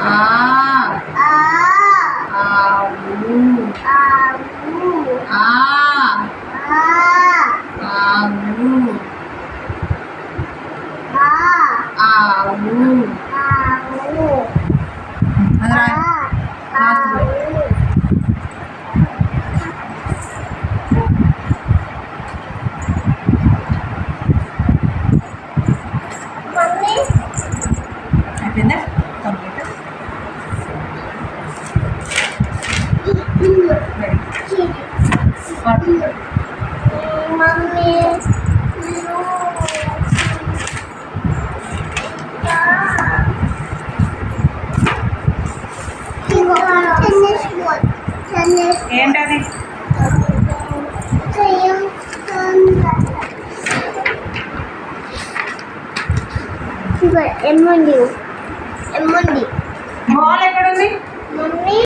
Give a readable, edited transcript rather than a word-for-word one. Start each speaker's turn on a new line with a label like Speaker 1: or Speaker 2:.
Speaker 1: ఆ ఆవు ఆ ఆవు ఆవు అది రాస్తుంది అయిపోయిందా కంప్లీట్
Speaker 2: మమ్మీ
Speaker 1: ఏంటది
Speaker 2: ఎమ్మండి ఎమ్మండి